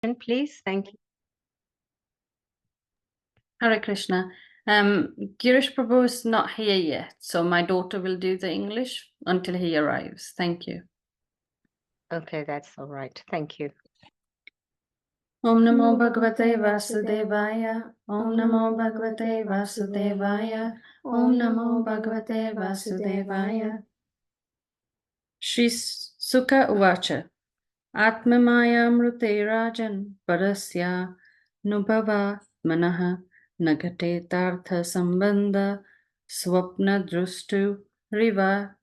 Please. Thank you. Hare Krishna. Girish Prabhu is not here yet, so my daughter will do the English until he arrives. Thank you. Okay, that's all right. Thank you. Om Namo Bhagavate Vasudevaya. Om Namo Bhagavate Vasudevaya. Om Namo Bhagavate Vasudevaya. Shri Sukha Uvacha. Atmamaya Mrute Rajan Parasya Nubhava Manaha Nagate Tartha Sambandha Swapna Drustu Riva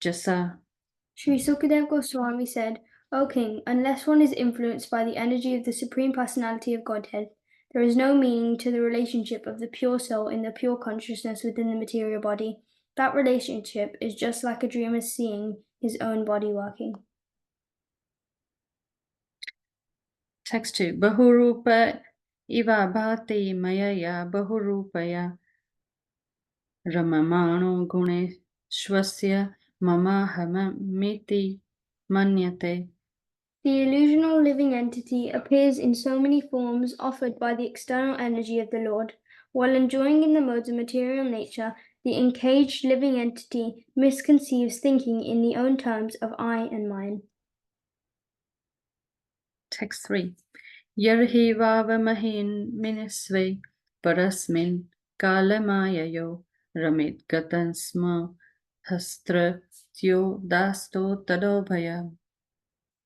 Jasa. Sri Sukadev Goswami said, O king, unless one is influenced by the energy of the Supreme Personality of Godhead, there is no meaning to the relationship of the pure soul in the pure consciousness within the material body. That relationship is just like a dreamer seeing his own body working. Text 2. Bahurupa Iva Bhati Mayaya Bahurupaya Ramamano Gune Shwasya Mamahamiti Manyate. The illusional living entity appears in so many forms offered by the external energy of the Lord. While enjoying in the modes of material nature, the encaged living entity misconceives thinking in the own terms of I and mine. Text 3. Yarhi Vavamahin Minisve Parasmin Kalamayayo Ramit Gatansma Hastra Tyo Dasto Tadobhaya.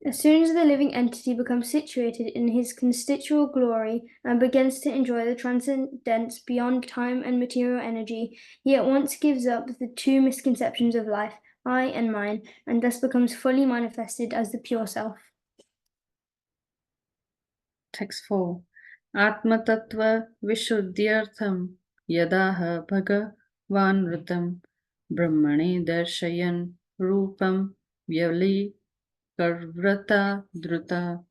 As soon as the living entity becomes situated in his constitutional glory and begins to enjoy the transcendence beyond time and material energy, he at once gives up the two misconceptions of life, I and mine, and thus becomes fully manifested as the pure self. Text 4. Atma Tattva Vishuddhyartham Yadaha Bhagavan Vritam Brahmani Darshayan Rupam Vyali Karvrata Druta.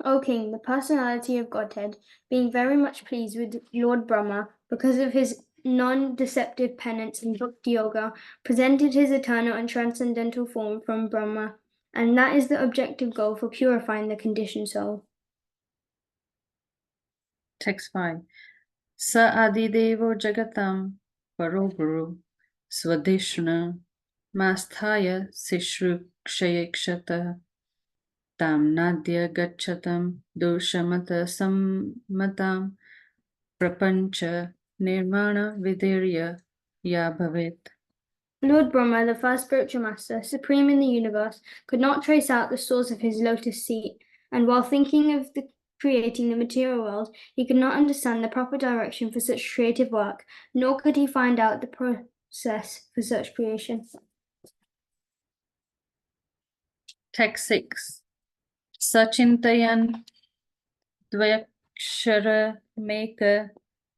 O king, the personality of Godhead, being very much pleased with Lord Brahma because of his non-deceptive penance in Bhakti Yoga, presented his eternal and transcendental form from Brahma, and that is the objective goal for purifying the conditioned soul. Text 5. Sa Adidevo Jagatam Paroguru Swadeshna Masthaya Sishru Kshayakshata Tam Nadya Gachatam Doshamata Sammatam Prapancha Nirmana Vidirya Ya Bhavet. Lord Brahma, the first spiritual master, supreme in the universe, could not trace out the source of his lotus seat, and while thinking of creating the material world, he could not understand the proper direction for such creative work, nor could he find out the process for such creation. Text 6. Sachintayan Dvayakshara Meka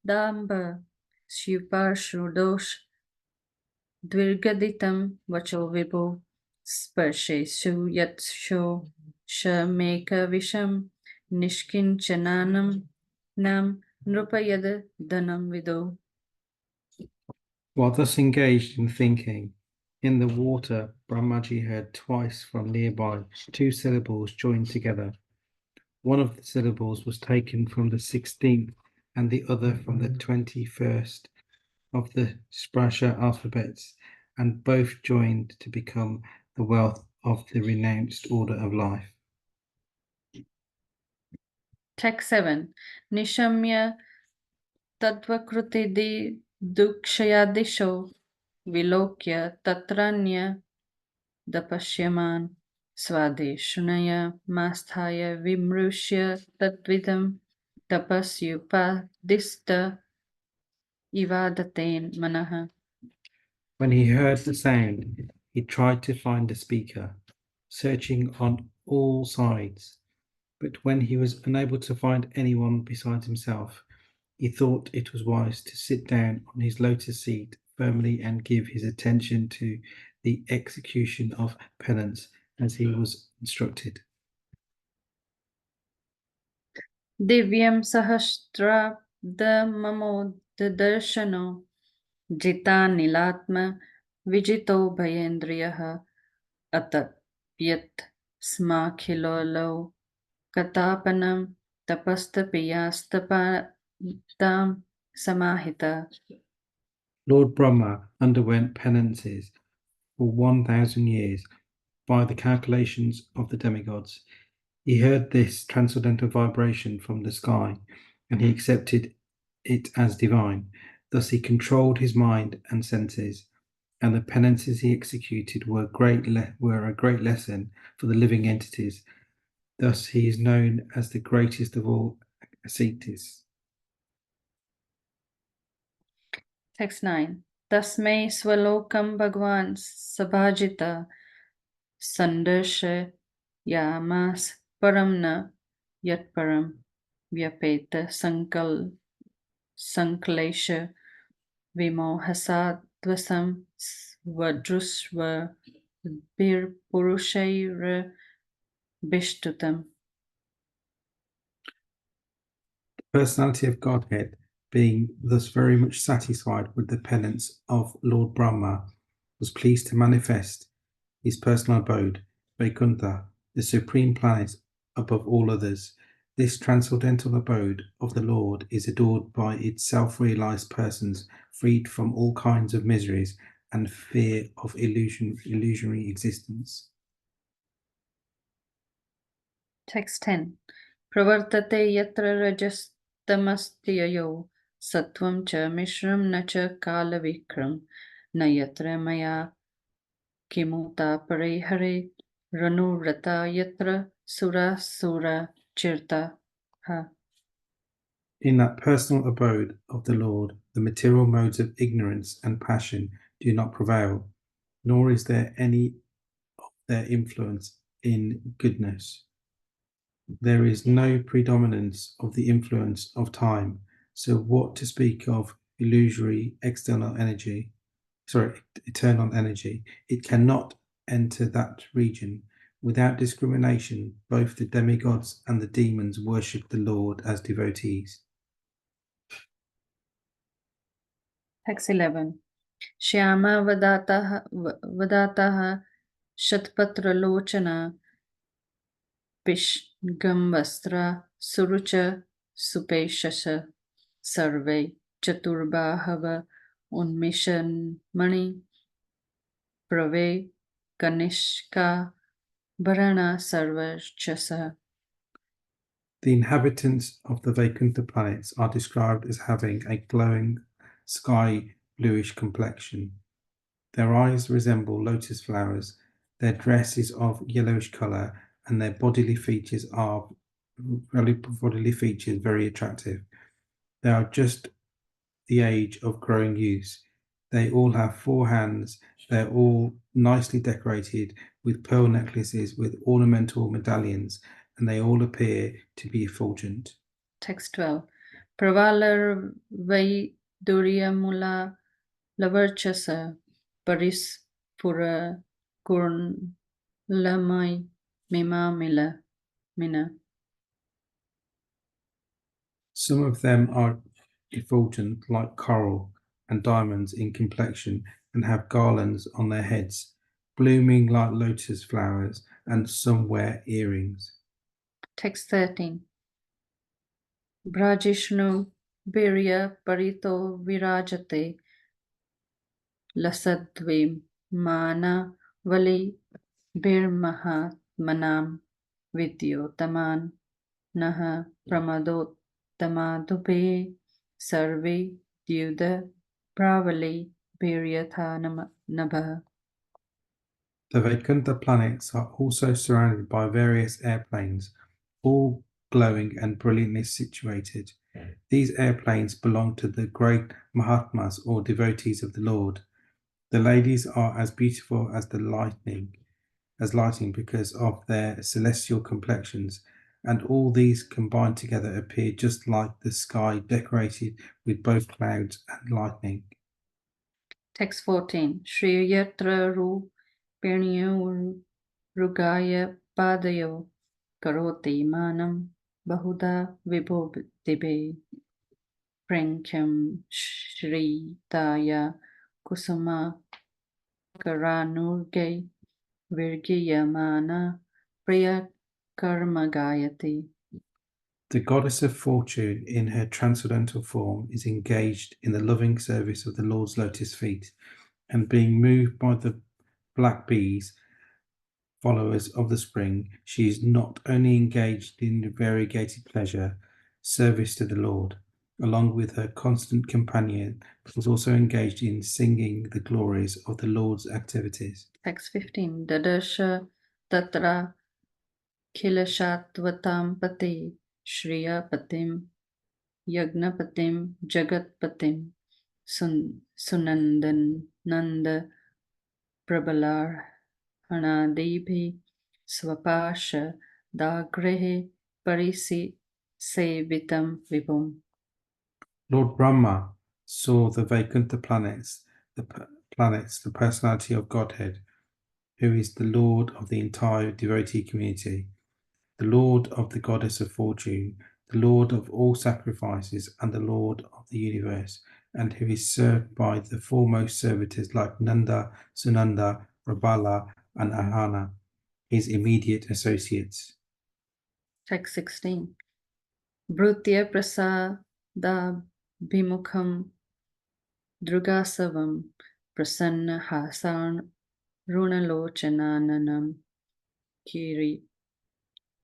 Damba Shuparshudosh Dvirgaditam Vacho Vibho Sparshesu Yatsho Shameka Visham Nishkinchananam Nam Nrupayada Dhanam Vido. While thus engaged in thinking, in the water Brahmaji heard twice from nearby 2 syllables joined together. One of the syllables was taken from the 16th and the other from the 21st of the Sprasha alphabets, and both joined to become the wealth of the renounced order of life. Text 7. Nishamya Tadvakruti di Dukshayadisho Vilokya Tatranya Dapashyaman Swadeshunaya Masthaya Vimrushya Tadvidam Tapasyupadista Ivadaten Manaha. When he heard the sound, he tried to find the speaker, searching on all sides. But when he was unable to find anyone besides himself, he thought it was wise to sit down on his lotus seat firmly and give his attention to the execution of penance as he was instructed. Divyam Sahasrabdamamo Darshano Jita Nilatma Vijito Bhayendriyaha Atat Yat Smakhilolo Katapanam tapastapiyastapam samahita. Lord Brahma underwent penances for 1,000 years by the calculations of the demigods. He heard this transcendental vibration from the sky and he accepted it as divine. Thus, he controlled his mind and senses, and the penances he executed were a great lesson for the living entities. Thus, he is known as the greatest of all ascetics. Text 9. Tasmai swalokam bhagwan sabhajita sandarsha yamas paramna yat param vyapeta sanklesha vimohasadvasam svadrusva bir purushaira bishtutam. The personality of Godhead, being thus very much satisfied with the penance of Lord Brahma, was pleased to manifest his personal abode, Vaikuntha, the supreme planet above all others. This transcendental abode of the Lord is adored by its self-realized persons, freed from all kinds of miseries and fear of illusory existence. Text 10. Pravartate yatra rajas tamastyayo sattvam cha mishram na cha kala vikram na yatra maya kimuta parihare ranurata yatra sura sura chirta ha. In that personal abode of the Lord, the material modes of ignorance and passion do not prevail, nor is there any of their influence in goodness. There is no predominance of the influence of time, so what to speak of eternal energy, it cannot enter that region. Without discrimination, both the demigods and the demons worship the Lord as devotees. Text 11. Shyama vadataha shatpatra lochana Pishgambastra Surucha Supeshasha Sarve Chaturbahava Unmishan Mani Prave Kanishka Bharana Sarvachasa. The inhabitants of the Vaikuntha planets are described as having a glowing sky bluish complexion. Their eyes resemble lotus flowers, their dress is of yellowish colour, and their bodily features very attractive. They are just the age of growing youth. They all have 4 hands. They're all nicely decorated with pearl necklaces with ornamental medallions, and they all appear to be effulgent. Text 12. Pravalar Vai Duryamula Lavarchasa Paris Pura Kurn Lamai Mimamila Mina. Some of them are effulgent like coral and diamonds in complexion and have garlands on their heads, blooming like lotus flowers, and some wear earrings. Text 13. Brajishnu Birya Parito Virajate Lasadvim Mana Vali Birmahatmanam Vidyotaman Naha Pramadot Tamadube Sarve Dyuda Pravali Biryatha Nabha. The Vaikuntha planets are also surrounded by various airplanes, all glowing and brilliantly situated. These airplanes belong to the great Mahatmas or devotees of the Lord. The ladies are as beautiful as lightning because of their celestial complexions, and all these combined together appear just like the sky decorated with both clouds and lightning. Text 14. Shri Yatra Ru Pirnyu Rugaya Padayo Karoti Manam Bahuda Vibhobdibe Prankyam Shri Taya Kusuma Karanurge Virgiyamana Priya karma gayati. The goddess of fortune, in her transcendental form, is engaged in the loving service of the Lord's lotus feet, and being moved by the black bees, followers of the spring, she is not only engaged in variegated pleasure, service to the Lord, along with her constant companion, but is also engaged in singing the glories of the Lord's activities. Text 15. Dadarsha tatra khilashatvatam pati shriya patim yagnapatim jagatpatim sunandan nanda prabalar hanadibhi swapasha dagrehe parisi sevitam vibhum. Lord Brahma saw the Vaikuntha planets, the personality of Godhead, who is the Lord of the entire devotee community, the Lord of the goddess of fortune, the Lord of all sacrifices, and the Lord of the universe, and who is served by the foremost servitors like Nanda, Sunanda, Prabala, and Ahana, his immediate associates. Text 16. Bhrutya prasada bhimukham drugasavam prasanna hasan runalochananam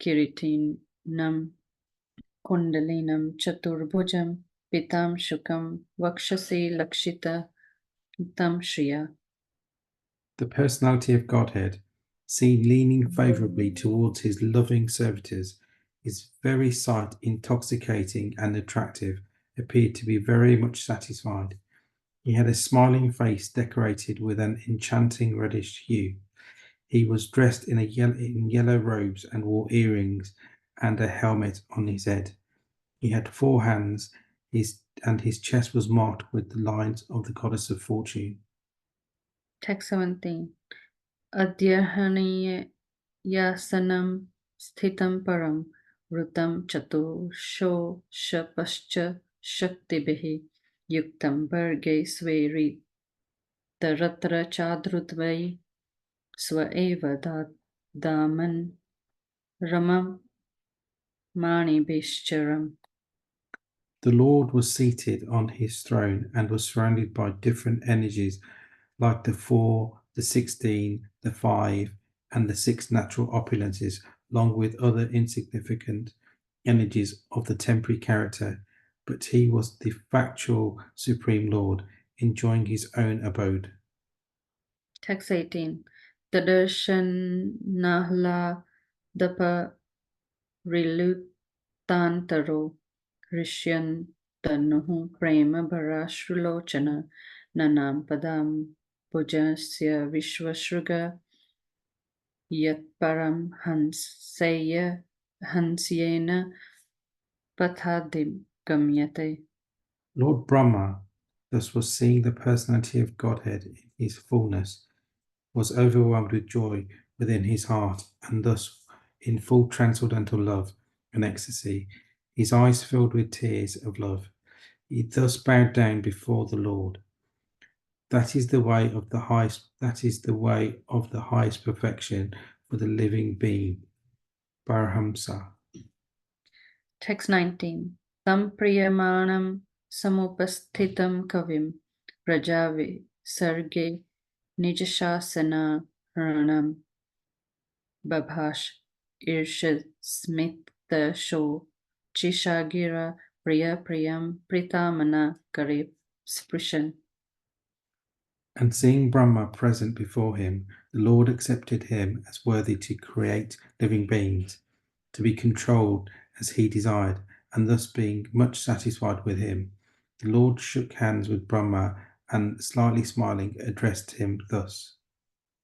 kiritinam kundalinam chaturbhujam pitam shukam vakshasi lakshita tam shriya. The personality of Godhead, seen leaning favourably towards his loving servitors, his very sight intoxicating and attractive, appeared to be very much satisfied. He had a smiling face decorated with an enchanting reddish hue. He was dressed in yellow robes and wore earrings and a helmet on his head. He had 4 hands, and his chest was marked with the lines of the goddess of fortune. Text 17. Adyahaniya yasanam sthitam param vrutam chatusho shapascha shaktibihi yuktam varge sveri taratra chadrutvai swaeva daman ramam manibhishcharam. The Lord was seated on his throne and was surrounded by different energies like the 4, the 16, the 5, and the 6 natural opulences, along with other insignificant energies of the temporary character, but he was the factual Supreme Lord, enjoying his own abode. Text 18. Tadarshan nahla dapa rilutantaro Rishyan tanuhu prema bharashrulochana nanam padam bhujasya vishwashruga yat param hansyena pathadim gamyate. Lord Brahma thus was seeing the personality of Godhead in his fullness, was overwhelmed with joy within his heart, and thus in full transcendental love and ecstasy, his eyes filled with tears of love. He thus bowed down before the Lord. That is the way of the highest perfection for the living being. Parahamsa. Text 19. Tam priyamanam samupasthitam kavim prajavi sarge nijashasana ranam babhash irshad smita sho chishagira priya priyam pritamana karib sprishan. And seeing Brahma present before him, the Lord accepted him as worthy to create living beings, to be controlled as he desired, and thus being much satisfied with him, the Lord shook hands with Brahma and, slightly smiling, addressed him thus.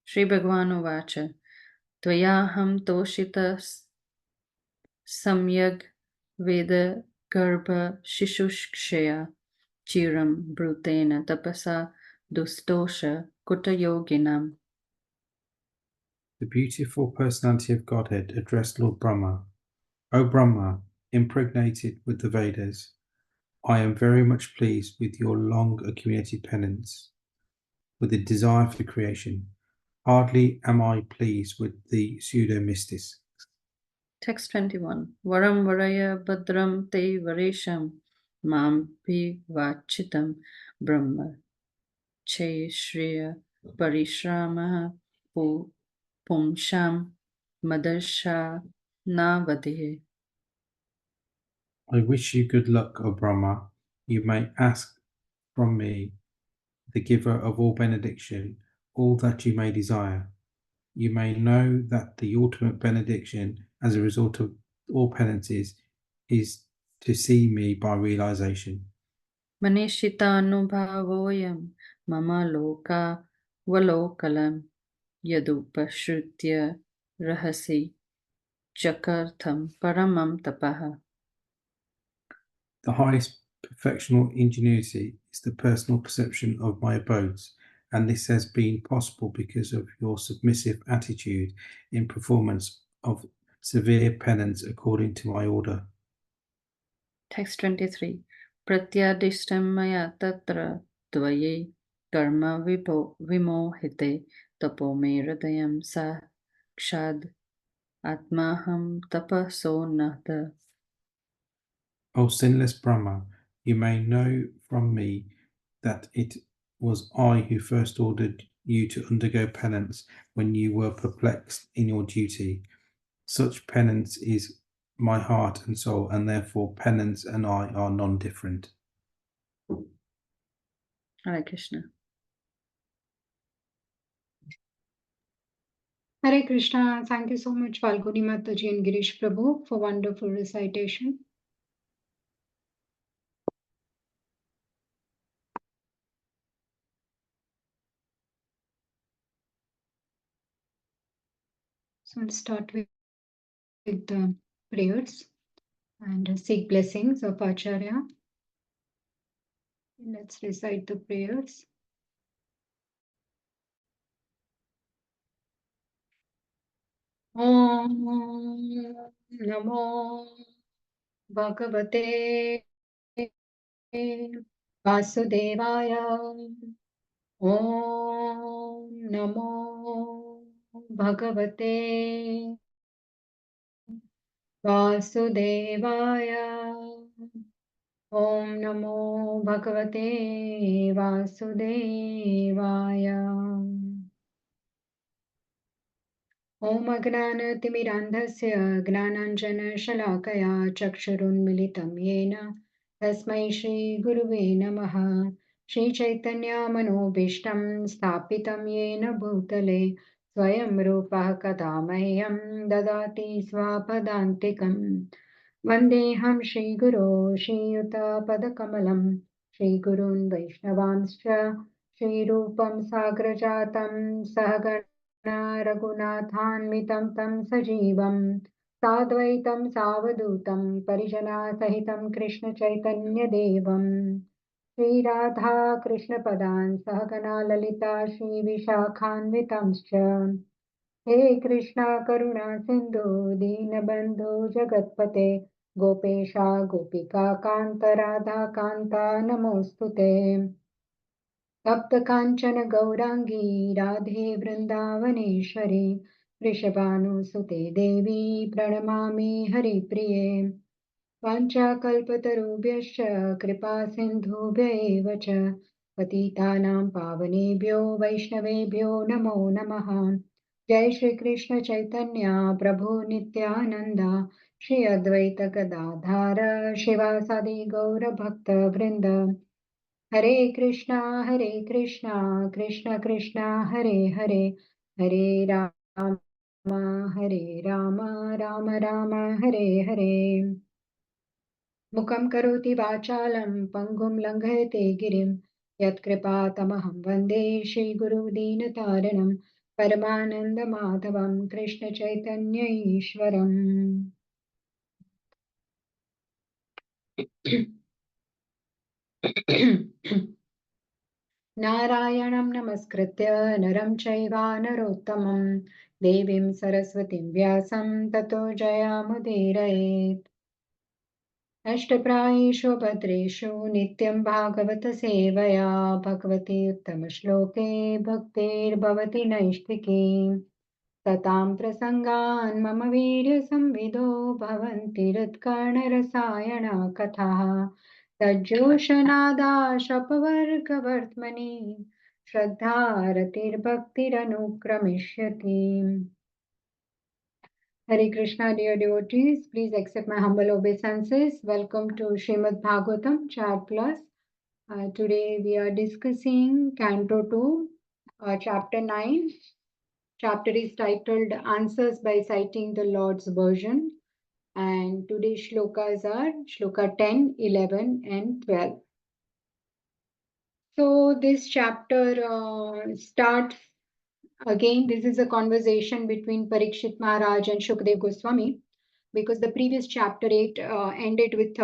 Shri Bhagavan Uvacha Tvayaham Toshita Samyag Veda Garbha Shishushkshaya Chiram Brutena Tapasa Dustosha Kuta Yoginam. The beautiful personality of Godhead addressed Lord Brahma. O Brahma, impregnated with the Vedas, I am very much pleased with your long accumulated penance, with the desire for creation. Hardly am I pleased with the pseudo-mystics. Text 21. Varam varaya badram te varesham mampi vachitam brahma che shriya parishrama pumsham madarsha navadihe. I wish you good luck, O Brahma. You may ask from me, the giver of all benediction, all that you may desire. You may know that the ultimate benediction, as a result of all penances, is to see me by realization. Manishitaanubhavoyam mama loka valokalam yadupashritya rahasi chakartham paramam tapaha. The highest perfectional ingenuity is the personal perception of my abodes, and this has been possible because of your submissive attitude in performance of severe penance according to my order. Text 23. Pratyadishtam maya tatra dvaye karma vimohite tapo me hridayam sakshad atmaham tapaso nahta. O sinless Brahma, you may know from me that it was I who first ordered you to undergo penance when you were perplexed in your duty. Such penance is my heart and soul, and therefore penance and I are non-different. Hare Krishna. Hare Krishna. Thank you so much, Falguni Mataji and Girish Prabhu, for wonderful recitation. So I'll start with the prayers and seek blessings of Acharya. Let's recite the prayers. Om Namo Bhagavate Vasudevaya. Om Namo Bhagavate Vasudevaya. Om Namo Bhagavate Vasudevaya. Om Agnanatimirandhasya Gnananjana-shalakaya Chakshurunmilitam Yena Tasmai Shri Guruve Namaha. Shri Chaitanya Manobishtam Stapitam Yena Bhutale Swayam Rupa Kadamahyam Dadati Swapadantikam. Vandeham Shri Guru Shri Yuta Padakamalam Shri Gurun Vaishnavanscha Shri Rupam Sagrajatam Sahagana रघुनाथान्वितं तं सजीवं साद्वैतं सावधूतं परिजनासहितं कृष्णचैतन्यदेवं श्रीराधा कृष्णपदान् सहगना ललिता श्रीविशाखान्वितांश्च हे कृष्णा करुणा सिन्धु दीनबन्धु जगत्पते गोपेशा गोपिका कान्त राधा कान्ता नमोऽस्तु ते तप्त कांचन गौरांगी राधे वृंदावनेश्वरी वृषभानुसुते देवी प्रणमामि हरिप्रिये वाञ्छाकल्पतरुभ्यश्च कृपा सिन्धुभ्य एव च पतितानां पावनेभ्यो वैष्णवेभ्यो नमो नमः। जय श्री कृष्ण चैतन्य प्रभु नित्यानंद श्री अद्वैत गदाधार शिवासादि गौर भक्त वृंद। हरे कृष्णा कृष्ण कृष्णा हरे हरे हरे राम राम राम हरे हरे। मुखं करोति वाचालं पङ्गुं लङ्घयते गिरिं यत्कृपातमहं वन्दे श्रीगुरुदीनतारिणं परमानन्दमाधवं कृष्णचैतन्य ईश्वरम्। नारायणं नमस्कृत्य नरं चैव नरोत्तमं देवीं सरस्वतीं व्यासं ततो जयामुदीरयेत्। अष्टप्रायेषु भद्रेषु नित्यं भागवत सेवया भगवती उत्तमश्लोके भक्तिर्भवति नैष्ठिकी। ततां प्रसङ्गान् मम वीर्यसंविदो भवन्ति हृत्कर्णरसायन कथाः तज्जोषनादाशपवर्गवर्त्मनि श्रद्धारतिर्भक्तिरनुक्रमिष्यति. Hare Krishna, dear devotees, please accept my humble obeisances. Welcome to Srimad Bhagavatam, Chat Plus. Today we are discussing Canto 2, Chapter 9. Chapter is titled Answers by Citing the Lord's Version. And today's shlokas are Shloka 10, 11 and 12. So this chapter starts again. This is a conversation between Parikshit Maharaj and Shukdev Goswami, because the previous chapter 8 ended with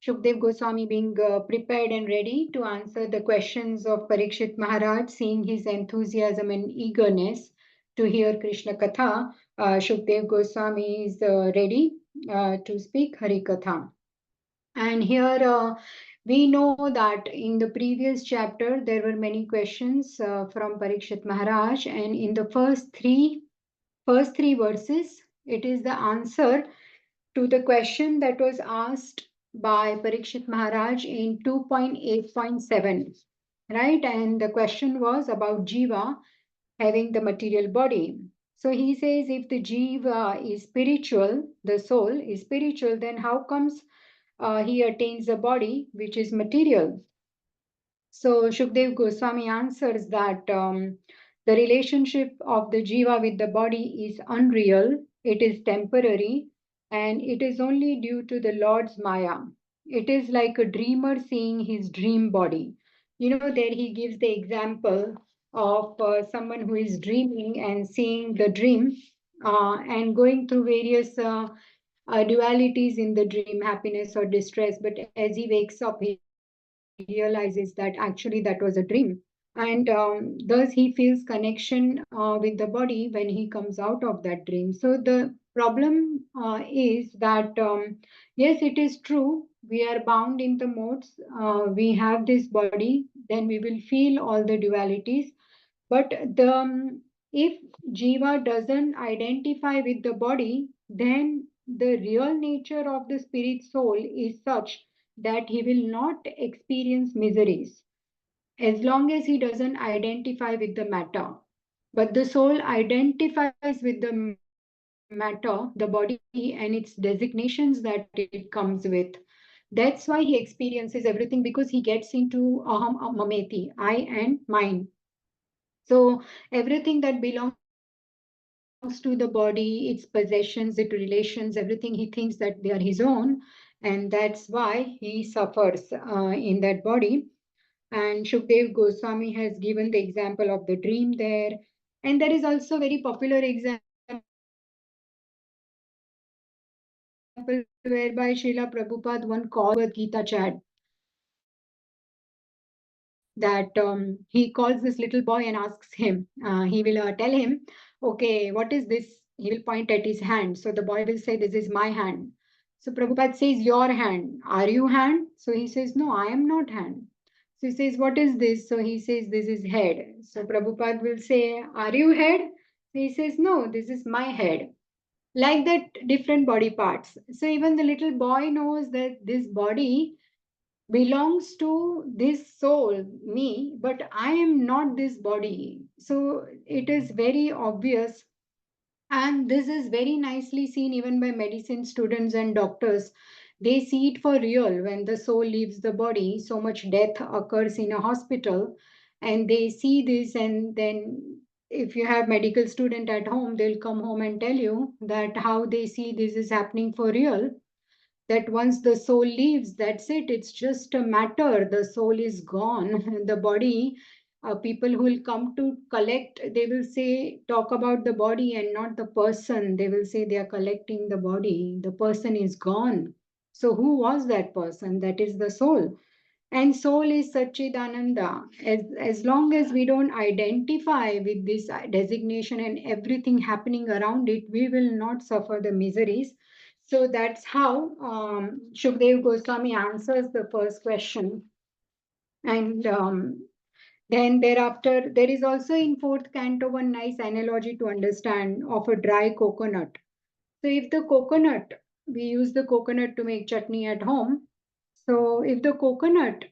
Shukdev Goswami being prepared and ready to answer the questions of Parikshit Maharaj, seeing his enthusiasm and eagerness to hear Krishna Katha. Shukdev Goswami is ready to speak Hari Katha. And here we know that in the previous chapter there were many questions from Parikshit Maharaj, and in the first three verses, it is the answer to the question that was asked by Parikshit Maharaj in 2.8.7, right? And the question was about Jiva having the material body. So he says, if the Jiva is spiritual, the soul is spiritual, then how comes he attains a body which is material? So Shukdev Goswami answers that the relationship of the jiva with the body is unreal, it is temporary, and it is only due to the Lord's Maya. It is like a dreamer seeing his dream body. You know, there he gives the example of someone who is dreaming and seeing the dream and going through various dualities in the dream, happiness or distress. But as he wakes up, he realizes that actually that was a dream. And thus he feels connection with the body when he comes out of that dream. So the problem is that, yes, it is true, we are bound in the modes. We have this body, then we will feel all the dualities. But if Jiva doesn't identify with the body, then the real nature of the spirit soul is such that he will not experience miseries as long as he doesn't identify with the matter. But the soul identifies with the matter, the body, and its designations that it comes with. That's why he experiences everything, because he gets into aham mameti, I and mine. So everything that belongs to the body, its possessions, its relations, everything, he thinks that they are his own, and that's why he suffers in that body. And Shukdev Goswami has given the example of the dream there. And there is also very popular example whereby Srila Prabhupada one calls Bhagavad Gita chat, that he calls this little boy and asks him, he will tell him, okay, what is this? He will point at his hand. So the boy will say, this is my hand. So Prabhupada says, your hand. Are you hand? So he says, no, I am not hand. So he says, what is this? So he says, this is head. So Prabhupada will say, are you head? So he says, no, this is my head. Like that, different body parts. So even the little boy knows that this body belongs to this soul, me, but I am not this body. So it is very obvious. And this is very nicely seen even by medicine students and doctors. They see it for real when the soul leaves the body. So much death occurs in a hospital, and they see this. And then, if you have medical student at home, they'll come home and tell you that how they see this is happening for real, that once the soul leaves, that's it. It's just a matter. The soul is gone. The body, people who will come to collect, they will say, talk about the body and not the person. They will say they are collecting the body. The person is gone. So who was that person? That is the soul. And soul is Satchidananda. As long as we don't identify with this designation and everything happening around it, we will not suffer the miseries. So that's how Shukdev Goswami answers the first question. And Then thereafter, there is also in fourth canto one nice analogy to understand of a dry coconut. So if the coconut, we use the coconut to make chutney at home. So if the coconut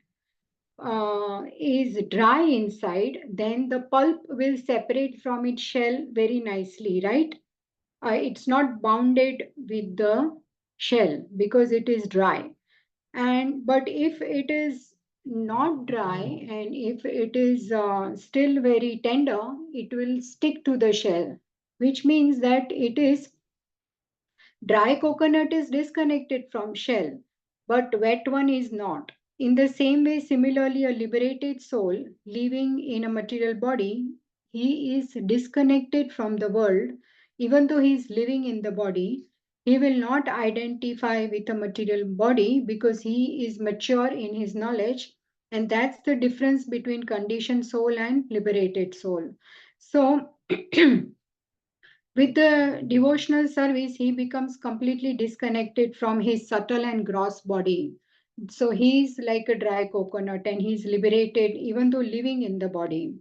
is dry inside, then the pulp will separate from its shell very nicely, right? It's not bounded with the shell because it is dry. And but if it is not dry and if it is still very tender, it will stick to the shell, which means that it is dry coconut is disconnected from shell, but wet one is not. In the same way, similarly, a liberated soul living in a material body, he is disconnected from the world. Even though he is living in the body, he will not identify with a material body because he is mature in his knowledge. And that's the difference between conditioned soul and liberated soul. So, with the devotional service, he becomes completely disconnected from his subtle and gross body. So he's like a dry coconut and he's liberated even though living in the body.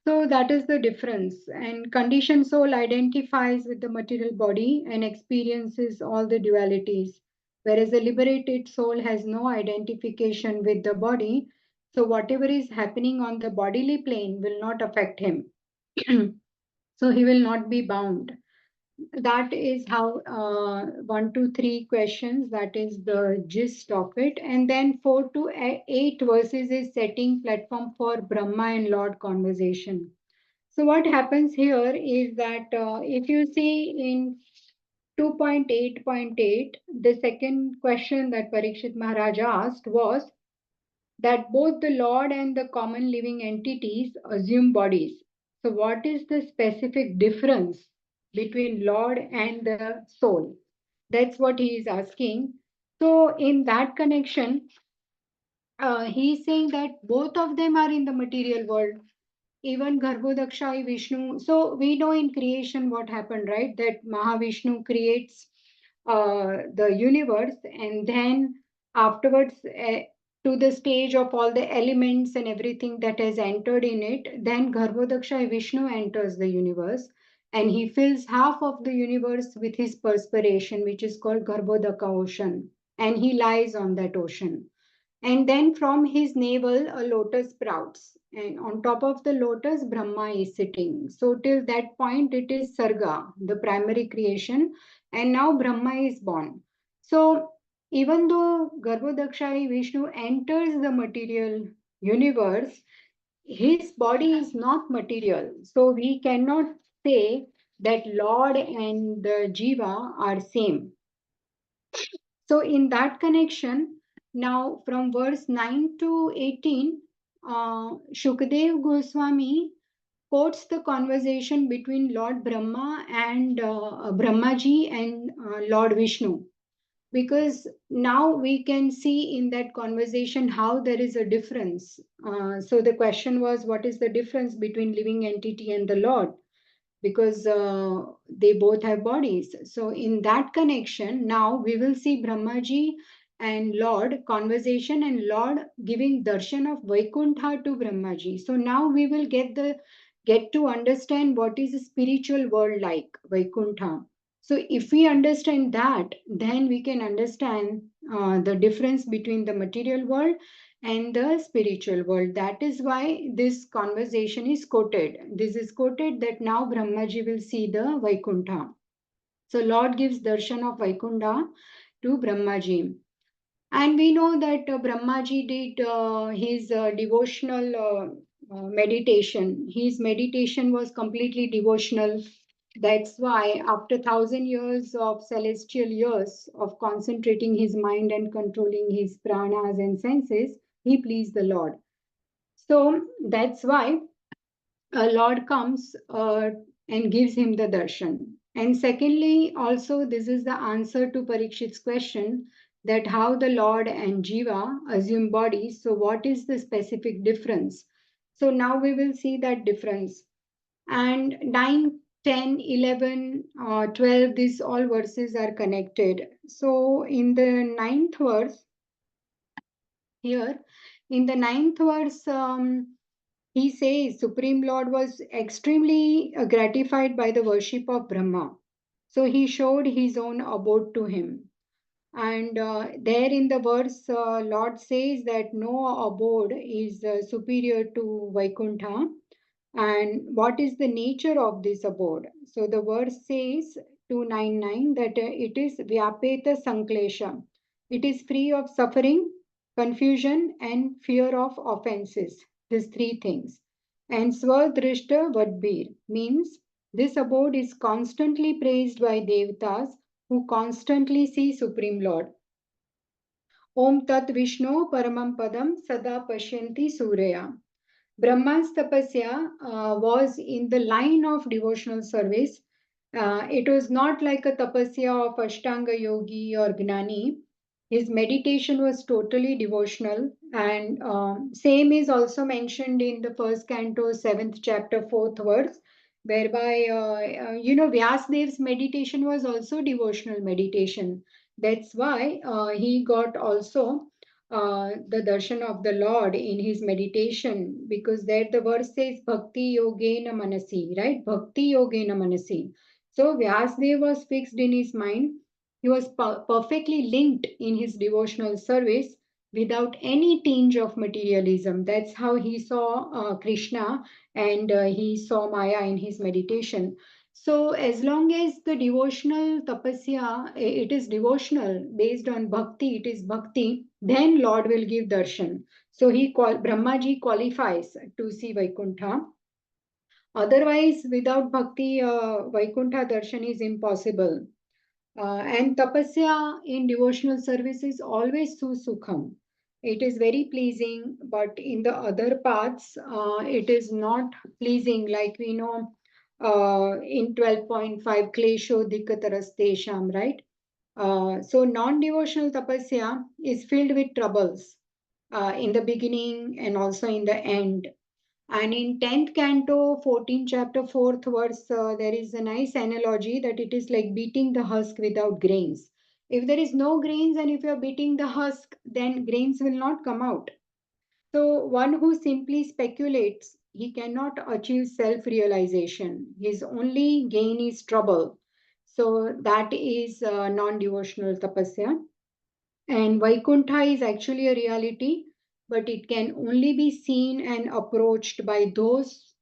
So that is the difference. And conditioned soul identifies with the material body and experiences all the dualities, whereas the liberated soul has no identification with the body. So whatever is happening on the bodily plane will not affect him. So he will not be bound. That is how 1 to 3 questions, that is the gist of it. And then 4 to 8 verses is setting platform for Brahma and Lord conversation. So what happens here is that if you see in 2.8.8, the second question that Parikshit Maharaj asked was that both the Lord and the common living entities assume bodies. So, what is the specific difference between Lord and the soul? That's what he is asking. So, in that connection, he is saying that both of them are in the material world, even Garbhodakshai Vishnu. So we know in creation what happened, right? That Mahavishnu creates the universe, and then afterwards, to the stage of all the elements and everything that has entered in it, then Garbhodakshai Vishnu enters the universe. And he fills half of the universe with his perspiration, which is called Garbhodaka ocean. And he lies on that ocean. And then from his navel, a lotus sprouts. And on top of the lotus, Brahma is sitting. So till that point, it is Sarga, the primary creation. And now Brahma is born. So even though Garbhodakshai Vishnu enters the material universe, his body is not material. So we cannot say that Lord and the Jiva are same. So in that connection, now from verse 9 to 18, Shukdev Goswami quotes the conversation between Lord Brahma and Brahmaji and Lord Vishnu. Because now we can see in that conversation how there is a difference. So the question was, what is the difference between living entity and the Lord? Because they both have bodies. So in that connection, now we will see Brahmaji and Lord conversation and Lord giving darshan of Vaikuntha to Brahmaji. So now we will get to understand what is a spiritual world like, Vaikuntha. So if we understand that, then we can understand the difference between the material world and the spiritual world. That is why this conversation is quoted. This is quoted that now Brahmaji will see the Vaikuntha. So Lord gives darshan of Vaikuntha to Brahmaji. And we know that Brahmaji did his devotional meditation. His meditation was completely devotional. That's why after 1,000 years of celestial years of concentrating his mind and controlling his pranas and senses, he pleased the Lord. So that's why Lord comes and gives him the darshan. And secondly, also this is the answer to Parikshit's question that how the Lord and Jiva assume bodies. So what is the specific difference? So now we will see that difference. And 9, 10, 11, 12, these all verses are connected. So in the ninth verse, here, in the ninth verse, he says Supreme Lord was extremely gratified by the worship of Brahma. So he showed his own abode to him. And there in the verse, Lord says that no abode is superior to Vaikuntha. And what is the nature of this abode? So the verse says 299 that it is Vyapeta Sanklesha. It is free of suffering, confusion, and fear of offenses. These three things. And Swadrishta Vadbir means this abode is constantly praised by Devatas who constantly see Supreme Lord. Om Tat Vishnu Paramam Padam Sada Pashyanti Surya. Brahma's tapasya was in the line of devotional service. It was not like a tapasya of Ashtanga Yogi or Gnani. His meditation was totally devotional, and same is also mentioned in the first canto, 7th chapter, 4th verse, whereby Vyasdev's meditation was also devotional meditation. That's why he got also the darshan of the Lord in his meditation, because there the verse says Bhakti Yogena Manasi, right? Bhakti Yogena Manasi. So Vyasdev was fixed in his mind. He was perfectly linked in his devotional service without any tinge of materialism. That's how he saw Krishna, and he saw Maya in his meditation. So as long as the devotional tapasya, it is devotional based on bhakti, it is bhakti, then Lord will give darshan. So Brahmaji qualifies to see Vaikuntha. Otherwise, without bhakti, Vaikuntha darshan is impossible. And tapasya in devotional service is always sukham. It is very pleasing, but in the other paths, it is not pleasing. Like we know in 12.5, klesho dikatarastesham, right? So non-devotional tapasya is filled with troubles in the beginning and also in the end. And in 10th canto, 14th chapter, 4th verse, there is a nice analogy that it is like beating the husk without grains. If there is no grains and if you are beating the husk, then grains will not come out. So one who simply speculates, he cannot achieve self-realization. His only gain is trouble. So that is non-devotional tapasya. And Vaikuntha is actually a reality, but it can only be seen and approached by those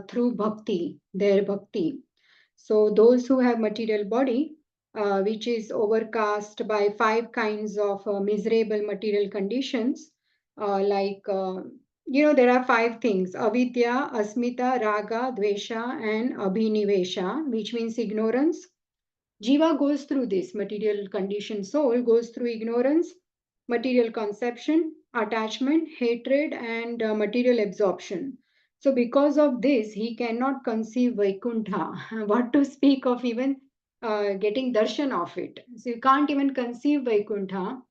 through bhakti, their bhakti. So those who have material body, which is overcast by 5 kinds of miserable material conditions, there are 5 things: avidya, asmita, raga, dvesha, and abhinivesha, which means ignorance. Jiva goes through this. Material conditioned soul goes through ignorance, material conception, attachment, hatred, and material absorption. So, because of this, he cannot conceive Vaikuntha. What to speak of even getting darshan of it? So, you can't even conceive Vaikuntha.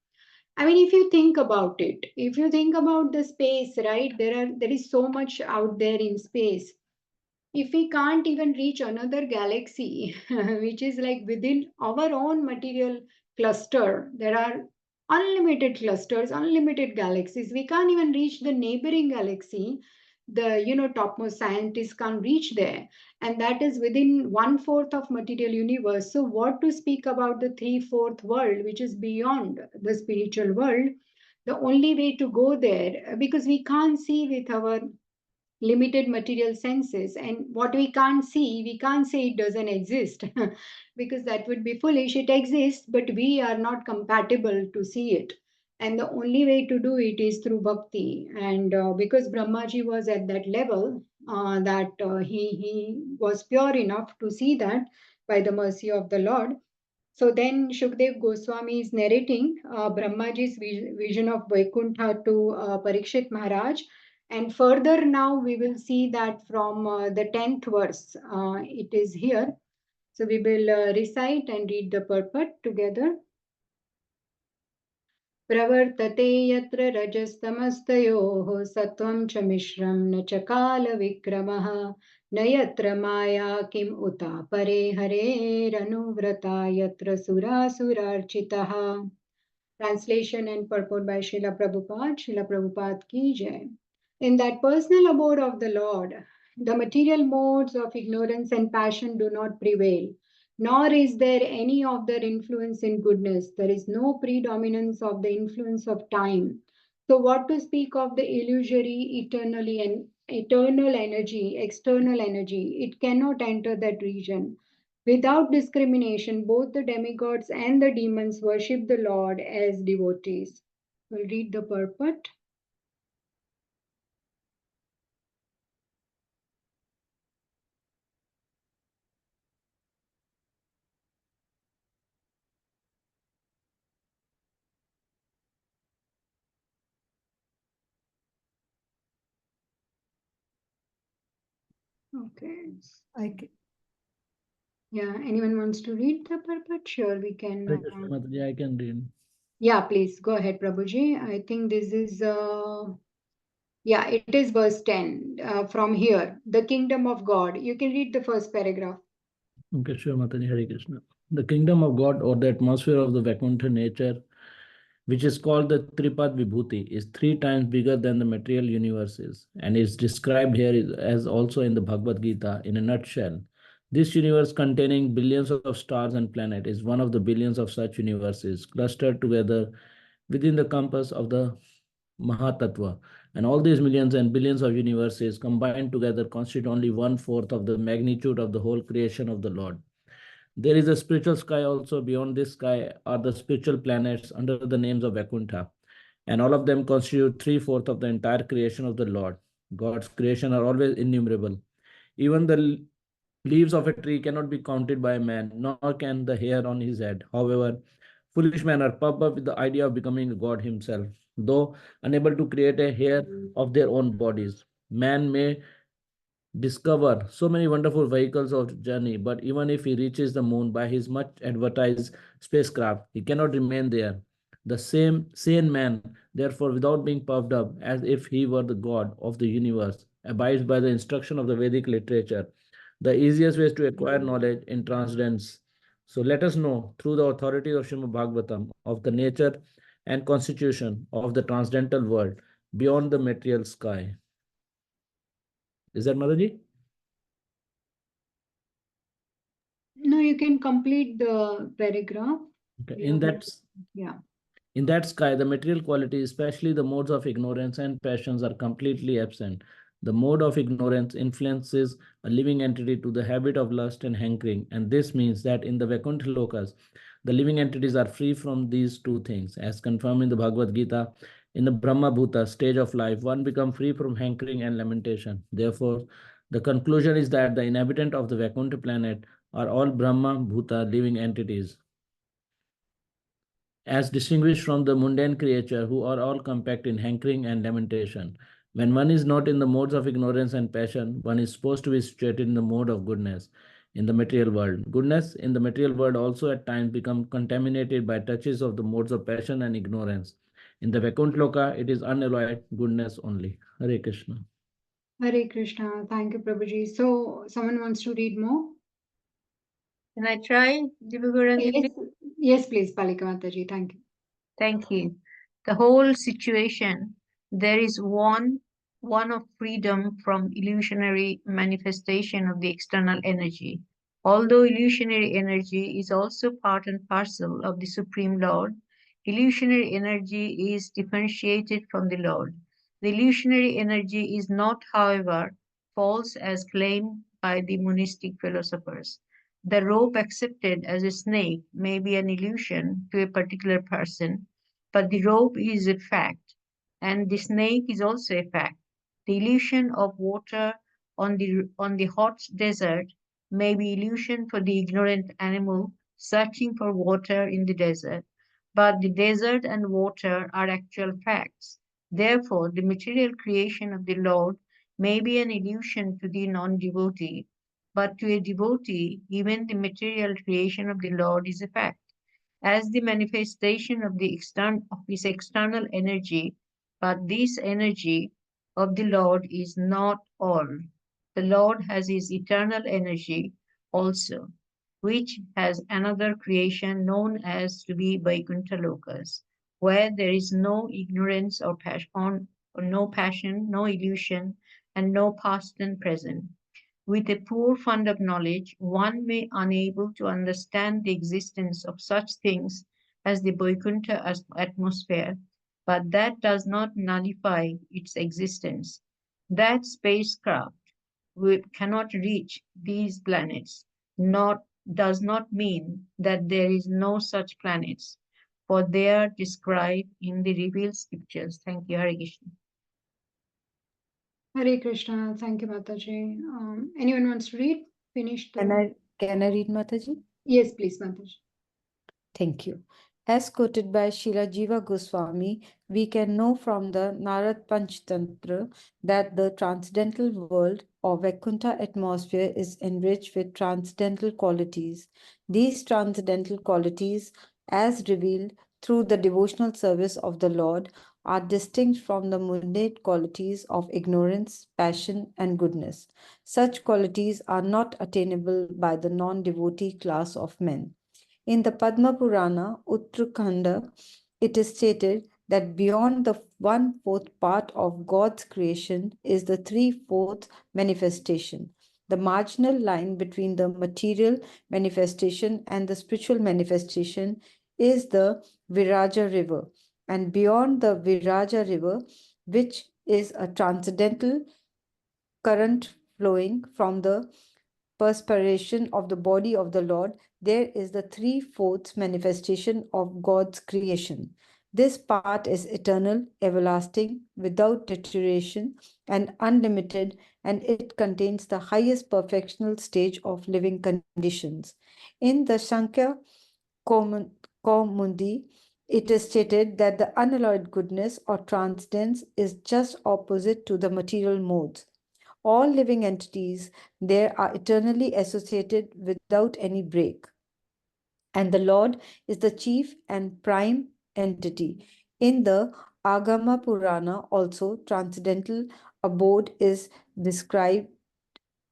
I mean, if you think about it, if you think about the space, right? There is so much out there in space. If we can't even reach another galaxy, which is like within our own material cluster, there are unlimited clusters, unlimited galaxies. We can't even reach the neighboring galaxy. The topmost scientists can't reach there, and that is within 1/4 of material universe. So what to speak about the 3/4 world, which is beyond the spiritual world? The only way to go there, because we can't see with our limited material senses, and what we can't see, we can't say it doesn't exist because that would be foolish. It exists, but we are not compatible to see it, and the only way to do it is through bhakti. And because Brahmaji was at that level, that he was pure enough to see that by the mercy of the Lord. So then Shukdev Goswami is narrating Brahmaji's vision of Vaikuntha to Parikshit Maharaj. And further now we will see that from the 10th verse, it is here. So we will recite and read the purport together. प्रवर्तते यत्र रजस्तमस्तयोः सत्त्वं च मिश्रं न च कालविक्रमः न यत्र माया किम् उता परे हरेरनुव्रता यत्र सुरासुरार्चितः. Translation and purport by Srila Prabhupada. Srila Prabhupada ki jai. In that personal abode of the Lord, the material modes of ignorance and passion do not prevail, nor is there any of their influence in goodness. There is no predominance of the influence of time. So, what to speak of the illusory, eternal energy, external energy? It cannot enter that region. Without discrimination, both the demigods and the demons worship the Lord as devotees. We'll read the purport. Okay. Yeah, anyone wants to read the purport? Sure, we can. Hare Krishna, Mataji, I can read. Yeah, please go ahead, Prabhuji. I think this is, yeah, it is verse 10 from here. The kingdom of God. You can read the first paragraph. Okay, sure, Mataji, Hare Krishna. The kingdom of God, or the atmosphere of the Vaikuntha nature, which is called the Tripad Vibhuti, is 3 times bigger than the material universes and is described here as also in the Bhagavad Gita in a nutshell. This universe, containing billions of stars and planets, is one of the billions of such universes clustered together within the compass of the Mahatattva. And all these millions and billions of universes combined together constitute only 1/4 of the magnitude of the whole creation of the Lord. There is a spiritual sky also. Beyond this sky are the spiritual planets under the names of Vaikuntha, and all of them constitute 3/4 of the entire creation of the Lord. God's creation are always innumerable. Even the leaves of a tree cannot be counted by a man, nor can the hair on his head. However, foolish men are puffed up with the idea of becoming a god himself, though unable to create a hair of their own bodies. Man may discover so many wonderful vehicles of journey, but even if he reaches the moon by his much advertised spacecraft, he cannot remain there. The same sane man, therefore, without being puffed up as if he were the god of the universe, abides by the instruction of the Vedic literature. The easiest way is to acquire knowledge in transcendence. So let us know through the authority of Srimad Bhagavatam of the nature and constitution of the transcendental world beyond the material sky. Is that Mataji? No, you can complete the paragraph. Okay. Yeah. In that sky, the material qualities, especially the modes of ignorance and passions, are completely absent. The mode of ignorance influences a living entity to the habit of lust and hankering, and this means that in the Vaikuntha Lokas, the living entities are free from these 2 things. As confirmed in the Bhagavad Gita, in the Brahma Bhuta stage of life, one becomes free from hankering and lamentation. Therefore, the conclusion is that the inhabitant of the Vaikuntha planet are all Brahma Bhuta living entities, as distinguished from the mundane creature who are all compact in hankering and lamentation. When one is not in the modes of ignorance and passion, one is supposed to be situated in the mode of goodness in the material world. Goodness in the material world also at times become contaminated by touches of the modes of passion and ignorance. In the Vaikuntha Loka, it is unalloyed goodness only. Hare Krishna. Hare Krishna. Thank you, Prabhuji. So, someone wants to read more? Can I try, Divya Gaurangi, Yes, please? yes, please, Palika Mataji. Thank you. Thank you. The whole situation, there is one of freedom from illusionary manifestation of the external energy. Although illusionary energy is also part and parcel of the Supreme Lord, illusionary energy is differentiated from the Lord. The illusionary energy is not, however, false as claimed by the monistic philosophers. The rope accepted as a snake may be an illusion to a particular person, but the rope is a fact, and the snake is also a fact. The illusion of water on the hot desert may be illusion for the ignorant animal searching for water in the desert, but the desert and water are actual facts. Therefore, the material creation of the Lord may be an illusion to the non-devotee, but to a devotee, even the material creation of the Lord is a fact, as the manifestation of his external energy, but this energy of the Lord is not all. The Lord has his eternal energy also, which has another creation known as to be Vaikuntha Lokas, where there is no ignorance or or no passion, no illusion, and no past and present. With a poor fund of knowledge, one may be unable to understand the existence of such things as the Vaikuntha atmosphere, but that does not nullify its existence. That spacecraft cannot reach these planets, not does not mean that there is no such planets, for they are described in the revealed scriptures. Thank you, Hare Krishna. Hare Krishna. Thank you, Mataji. Anyone wants to read? Finish the. Can I read, Mataji? Yes, please, Mataji. Thank you. As quoted by Srila Jiva Goswami, we can know from the Narad Panchtantra that the transcendental world or Vaikuntha atmosphere is enriched with transcendental qualities. These transcendental qualities, as revealed through the devotional service of the Lord, are distinct from the mundane qualities of ignorance, passion, and goodness. Such qualities are not attainable by the non-devotee class of men. In the Padma Purana, Uttarakhanda, it is stated that beyond the 1/4 part of God's creation is the 3/4 manifestation. The marginal line between the material manifestation and the spiritual manifestation is the Viraja river. And beyond the Viraja river, which is a transcendental current flowing from the perspiration of the body of the Lord, there is the 3/4 manifestation of God's creation. This part is eternal, everlasting, without deterioration, and unlimited, and it contains the highest perfectional stage of living conditions. In the Sankhya Kaumundi, it is stated that the unalloyed goodness or transcendence is just opposite to the material modes. All living entities there are eternally associated without any break. And the Lord is the chief and prime entity. In the Agama Purana, also, transcendental abode is described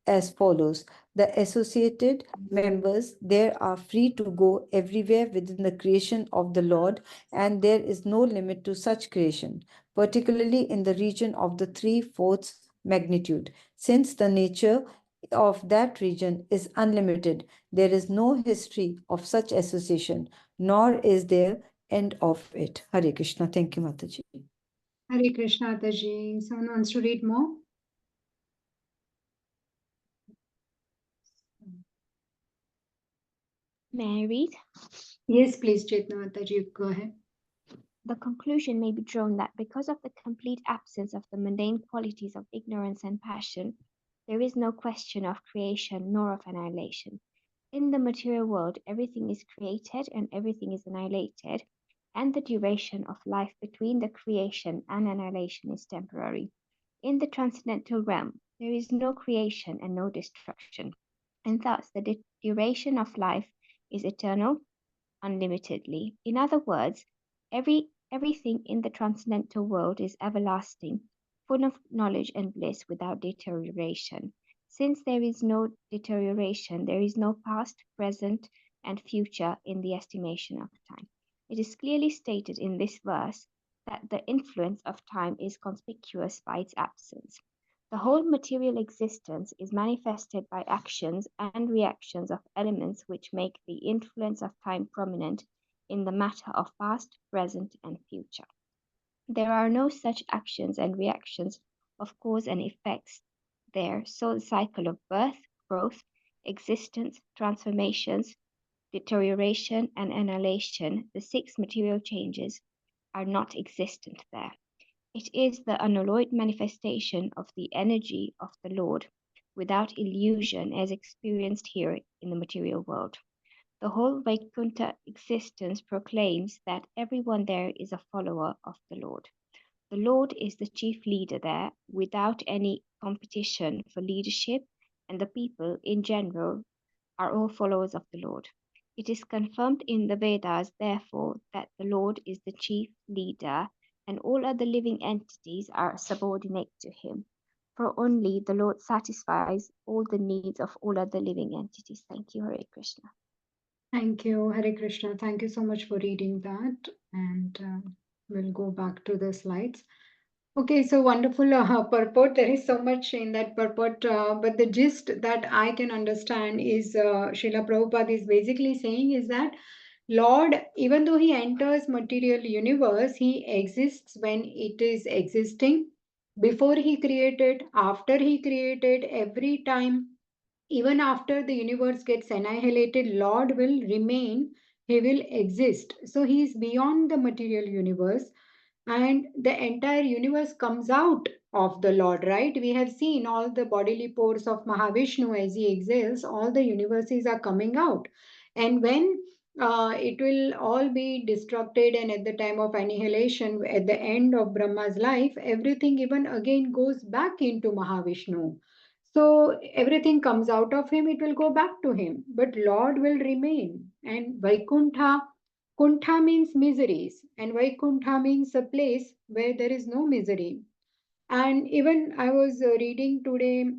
as follows. The associated members there are free to go everywhere within the creation of the Lord, and there is no limit to such creation, particularly in the region of the 3/4 magnitude. Since the nature of that region is unlimited, there is no history of such association, nor is there end of it. Hare Krishna. Thank you, Mataji. Hare Krishna, Mataji. Someone wants to read more? May I read? Yes, please, Chaitanya Mataji. Go ahead. The conclusion may be drawn that because of the complete absence of the mundane qualities of ignorance and passion, there is no question of creation nor of annihilation. In the material world, everything is created and everything is annihilated, and the duration of life between the creation and annihilation is temporary. In the transcendental realm, there is no creation and no destruction, and thus the duration of life is eternal, unlimitedly. In other words, everything in the transcendental world is everlasting, full of knowledge and bliss without deterioration. Since there is no deterioration, there is no past, present, and future in the estimation of time. It is clearly stated in this verse that the influence of time is conspicuous by its absence. The whole material existence is manifested by actions and reactions of elements which make the influence of time prominent in the matter of past, present, and future. There are no such actions and reactions of cause and effects there, so the cycle of birth, growth, existence, transformations, deterioration, and annihilation, the six material changes, are not existent there. It is the unalloyed manifestation of the energy of the Lord, without illusion as experienced here in the material world. The whole Vaikuntha existence proclaims that everyone there is a follower of the Lord. The Lord is the chief leader there, without any competition for leadership, and the people in general are all followers of the Lord. It is confirmed in the Vedas, therefore, that the Lord is the chief leader and all other living entities are subordinate to him. For only the Lord satisfies all the needs of all other living entities. Thank you, Hare Krishna. Thank you, Hare Krishna. Thank you so much for reading that. And we'll go back to the slides. Okay, so wonderful purport. There is so much in that purport, but the gist that I can understand is Srila Prabhupada is basically saying is that Lord, even though he enters material universe, he exists when it is existing. Before he created, after he created, every time, even after the universe gets annihilated, Lord will remain, he will exist. So he is beyond the material universe, and the entire universe comes out of the Lord, right? We have seen all the bodily pores of Mahavishnu as he exhales, all the universes are coming out. And when it will all be destructed, and at the time of annihilation, at the end of Brahma's life, everything even again goes back into Mahavishnu. So everything comes out of him, it will go back to him. But Lord will remain. And Vaikuntha, Kuntha means miseries, and Vaikuntha means a place where there is no misery. And even I was reading today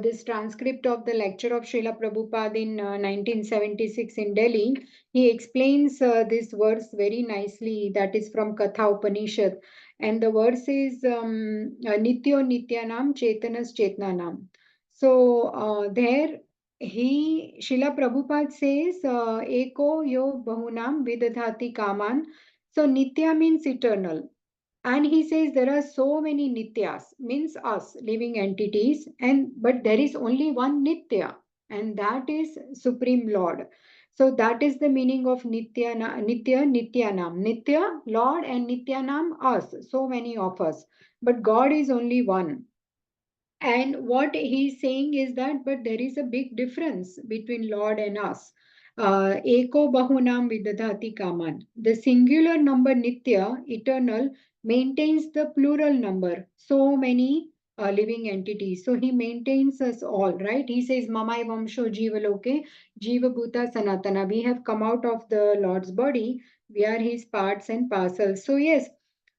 this transcript of the lecture of Srila Prabhupada in 1976 in Delhi. He explains this verse very nicely, that is from Katha Upanishad. And the verse is Nityo Nityanam Chetanas Chetnanam. So there Srila Prabhupada says, Eko Yo Bahunam Vidadhati Kaman. So Nitya means eternal. And he says there are so many nityas, means us, living entities, and but there is only one nitya, and that is Supreme Lord. So that is the meaning of nitya, nityanam. Nitya, Lord, and nityanam, us, so many of us. But God is only one. And what he's saying is that, but there is a big difference between Lord and us. Eko bahunam vidadhati kaman. The singular number nitya, eternal, maintains the plural number, so many living entities. So he maintains us all, right? He says, Mamai Vamsho Jivaloke, Jiva Bhuta Sanatana. We have come out of the Lord's body, we are his parts and parcels. So, yes,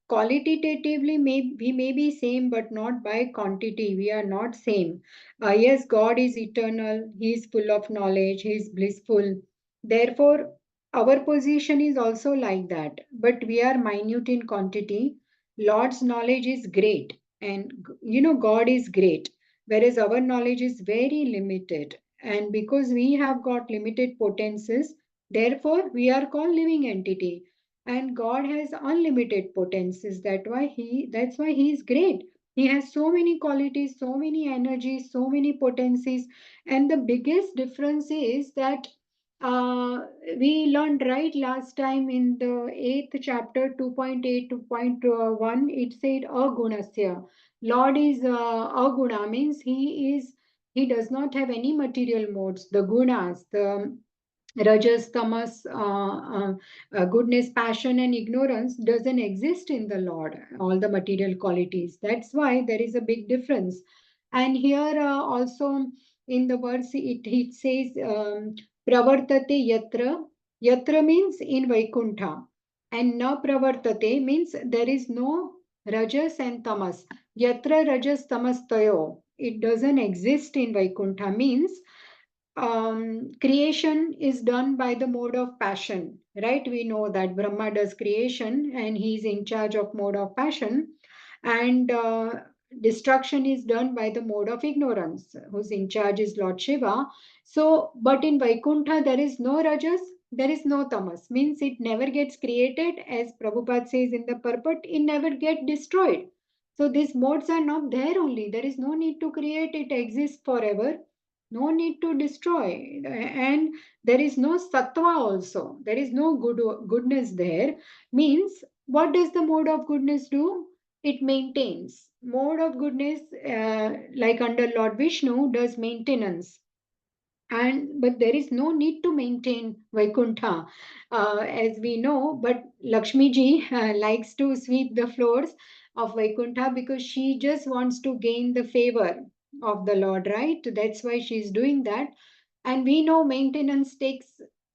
qualitatively we may be same, but not by quantity. We are not same. Yes, God is eternal, he is full of knowledge, he is blissful. Therefore our position is also like that, but we are minute in quantity. Lord's knowledge is great, and God is great, whereas our knowledge is very limited. And because we have got limited potencies, therefore we are called living entity. And God has unlimited potencies. That's why he is great. He has so many qualities, so many energies, so many potencies. And the biggest difference is that uh, we learned right last time in the 8th chapter 2.8 2.1, it said agunasya. Lord is aguna, means he does not have any material modes, the gunas, the rajas, tamas, goodness, passion, and ignorance doesn't exist in the Lord, all the material qualities. That's why there is a big difference. And here also in the verse, it says, pravartate yatra. Yatra means in Vaikuntha. And na pravartate means there is no rajas and tamas. Yatra rajas tamas tayo. It doesn't exist in Vaikuntha means creation is done by the mode of passion, right? We know that Brahma does creation and he's in charge of mode of passion, and destruction is done by the mode of ignorance, whose in charge is Lord Shiva. So, but in Vaikuntha, there is no rajas, there is no tamas, means it never gets created, as Prabhupada says in the purport, it never get destroyed. So these modes are not there only. There is no need to create, it exists forever, no need to destroy. And there is no sattva also, there is no goodness there. Means what does the mode of goodness do? It maintains. Mode of goodness, like under Lord Vishnu, does maintenance. And but there is no need to maintain Vaikuntha, as we know. But Lakshmi ji likes to sweep the floors of Vaikuntha because she just wants to gain the favor of the Lord, right? That's why she's doing that. And we know maintenance takes,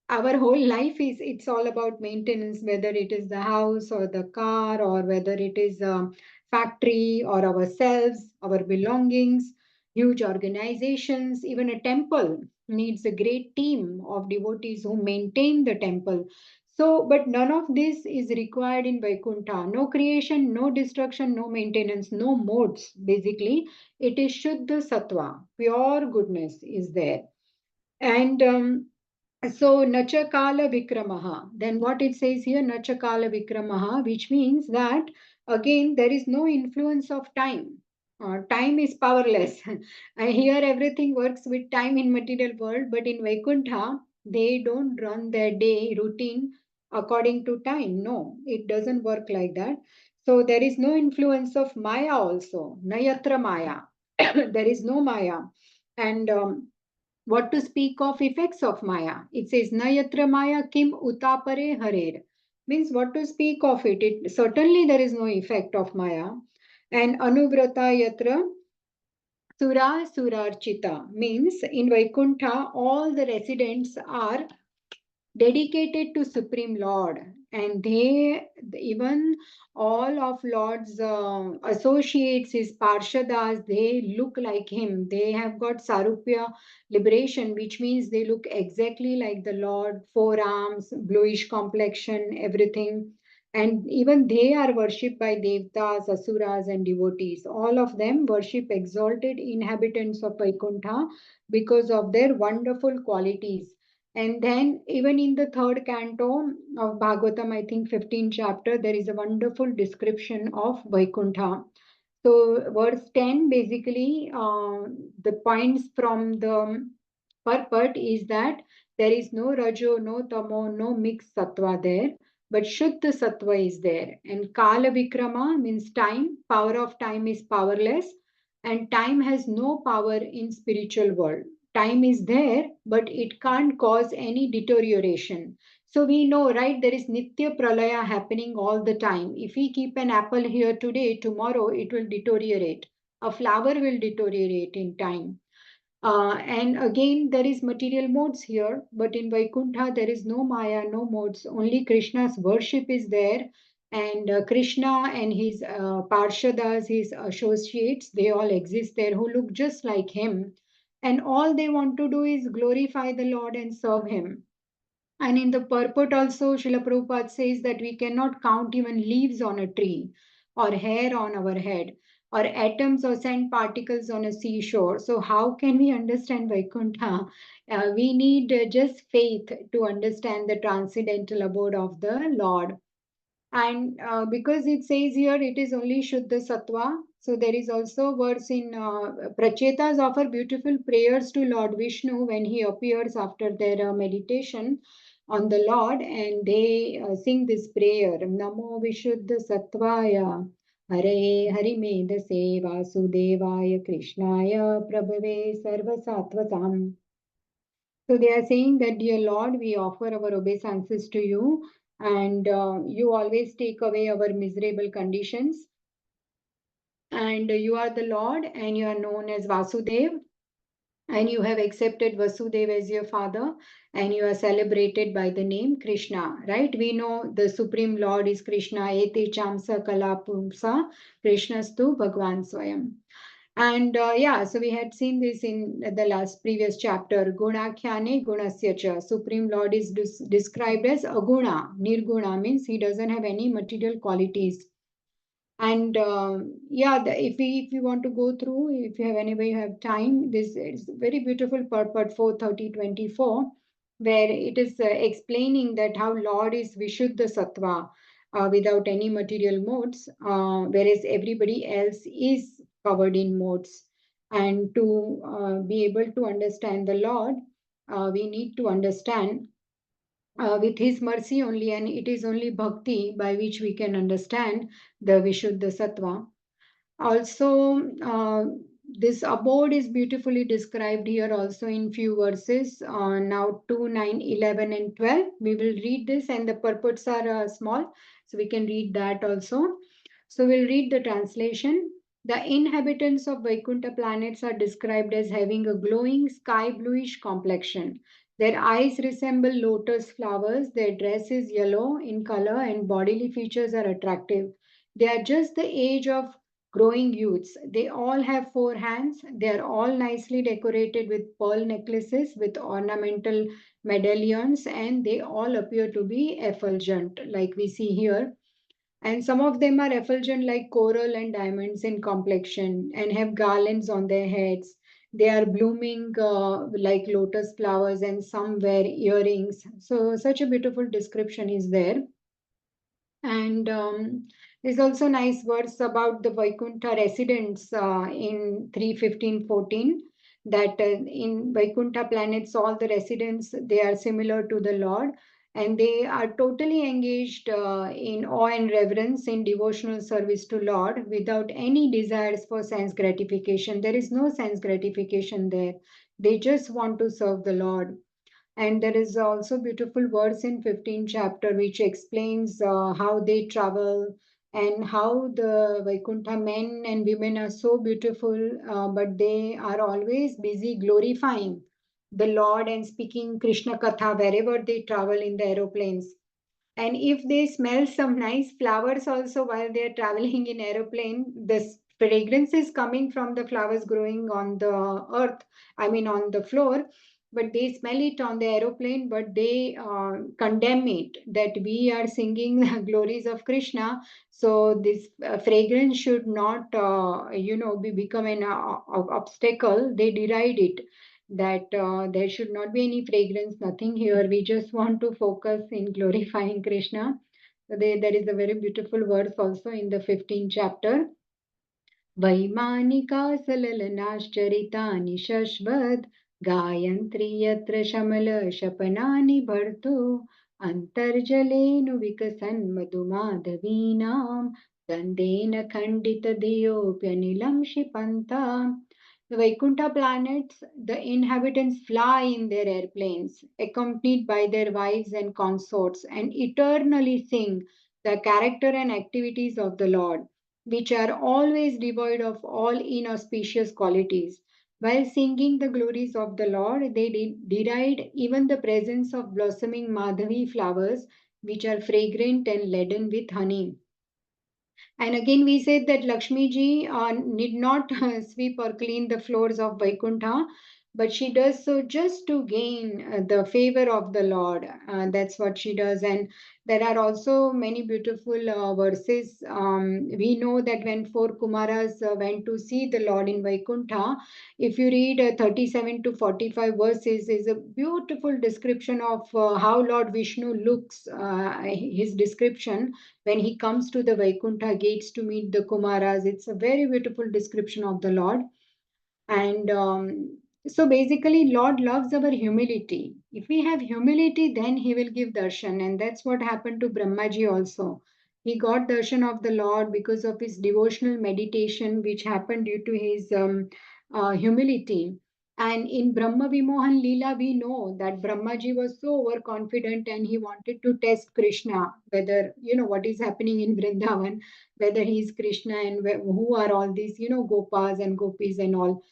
our whole life is, it's all about maintenance, whether it is the house or the car, or whether it is a factory or ourselves, our belongings, huge organizations, even a temple needs a great team of devotees who maintain the temple. So, but none of this is required in Vaikuntha. No creation, no destruction, no maintenance, no modes. Basically, it is Shuddha Sattva, pure goodness is there. And so Nachakala Vikramaha. Then what it says here, Nachakala Vikramaha, which means that again there is no influence of time. Time is powerless. And here everything works with time in material world, but in Vaikuntha they don't run their day routine according to time. No, it doesn't work like that. So there is no influence of Maya also. Nayatra Maya. There is no Maya. And what to speak of effects of Maya? It says, Nayatra Maya kim utapare harer. Means what to speak of it? Certainly there is no effect of Maya. And Anuvrata yatra sura surarchita. Means in Vaikuntha, all the residents are dedicated to Supreme Lord, and they even all of Lord's associates, his parshadas, they look like him. They have got sarupya liberation, which means they look exactly like the Lord, forearms, bluish complexion, everything. And even they are worshipped by devtas, asuras, and devotees. All of them worship exalted inhabitants of Vaikuntha because of their wonderful qualities. And then, even in the third canto of Bhagavatam, I think 15th chapter, there is a wonderful description of Vaikuntha. So, verse 10 basically, the points from the purport is that there is no Rajo, no Tamo, no mixed Sattva there, but Shuddha Sattva is there. And Kala Vikrama means time, power of time is powerless, and time has no power in spiritual world. Time is there, but it can't cause any deterioration. So we know, right, there is Nitya Pralaya happening all the time. If we keep an apple here today, tomorrow it will deteriorate. A flower will deteriorate in time. And again, there is material modes here, but in Vaikuntha, there is no Maya, no modes. Only Krishna's worship is there. And Krishna and his Parshadas, his associates, they all exist there who look just like him. And all they want to do is glorify the Lord and serve him. And in the purport also, Srila Prabhupada says that we cannot count even leaves on a tree, or hair on our head, or atoms or sand particles on a seashore. So how can we understand Vaikuntha? We need just faith to understand the transcendental abode of the Lord. And because it says here it is only Shuddha Sattva, so there is also verse in Prachetas offer beautiful prayers to Lord Vishnu when he appears after their meditation on the Lord, and they sing this prayer, Namo Vishuddha Sattvaya Hare Harimedase Vasudevaya Krishnaya Prabhave Sarva Sattvatam. So they are saying that, dear Lord, we offer our obeisances to you, and you always take away our miserable conditions. And you are the Lord, and you are known as Vasudev, and you have accepted Vasudev as your father, and you are celebrated by the name Krishna, right? We know the Supreme Lord is Krishna, Ete Chamsa Kalapumsa, Krishnastu Bhagwan Swayam. And yeah, so we had seen this in the last previous chapter. Gunakhyane gunasya cha. Supreme Lord is described as aguna. Nirguna means he doesn't have any material qualities. And yeah, if you want to go through, if you have anyway you have time, this is very beautiful purport 4:30:24, where it is explaining that how Lord is Vishuddha Sattva without any material modes, whereas everybody else is covered in modes. And to be able to understand the Lord, we need to understand with his mercy only, and it is only bhakti by which we can understand the Vishuddha Sattva. Also, this abode is beautifully described here also in few verses. Now 2, 9, 11, and 12. We will read this, and the purports are small, so we can read that also. So we'll read the translation. The inhabitants of Vaikuntha planets are described as having a glowing sky bluish complexion. Their eyes resemble lotus flowers, their dress is yellow in color, and bodily features are attractive. They are just the age of growing youths. They all have four hands. They are all nicely decorated with pearl necklaces with ornamental medallions, and they all appear to be effulgent, like we see here. And some of them are effulgent like coral and diamonds in complexion and have garlands on their heads. They are blooming like lotus flowers, and some wear earrings. So, such a beautiful description is there. And there's also nice words about the Vaikuntha residents in 3:15:14, that in Vaikuntha planets, all the residents, they are similar to the Lord, and they are totally engaged in awe and reverence in devotional service to Lord without any desires for sense gratification. There is no sense gratification there. They just want to serve the Lord. And there is also beautiful verse in 15th chapter which explains how they travel and how the Vaikuntha men and women are so beautiful, but they are always busy glorifying the Lord and speaking Krishna Katha wherever they travel in the aeroplanes. And if they smell some nice flowers also while they are traveling in aeroplane, the fragrance is coming from the flowers growing on the earth, I mean on the floor, but they smell it on the aeroplane, but they condemn it that we are singing the glories of Krishna. So this fragrance should not, be become an obstacle. They deride it, that there should not be any fragrance, nothing here. We just want to focus in glorifying Krishna. So there is a very beautiful verse also in the 15th chapter. Vaimanika सललनाश्चरितानि शश्वत् गायन्त्री यत्र शमलशपनानि भर्तु अन्तर्जलेनु विकसन् मधुमाधवीनां गन्धेन खण्डितधियोऽप्यनिलं क्षिपन्ताम्. The Vaikuntha planets, the inhabitants fly in their airplanes, accompanied by their wives and consorts, and eternally sing the character and activities of the Lord, which are always devoid of all inauspicious qualities. While singing the glories of the Lord, they deride even the presence of blossoming Madhavi flowers, which are fragrant and laden with honey. And again, we said that Lakshmi ji need not sweep or clean the floors of Vaikuntha, but she does so just to gain the favor of the Lord. That's what she does. And there are also many beautiful verses. We know that when four Kumaras went to see the Lord in Vaikuntha, if you read 37 to 45 verses, is a beautiful description of how Lord Vishnu looks, his description when he comes to the Vaikuntha gates to meet the Kumaras. It's a very beautiful description of the Lord. And so basically, Lord loves our humility. If we have humility, then he will give darshan. And that's what happened to Brahmaji also. He got darshan of the Lord because of his devotional meditation, which happened due to his humility. And in Brahma Vimohan Leela, we know that Brahmaji was so overconfident and he wanted to test Krishna, whether, what is happening in Vrindavan, whether he is Krishna and who are all these, Gopas and Gopis and all.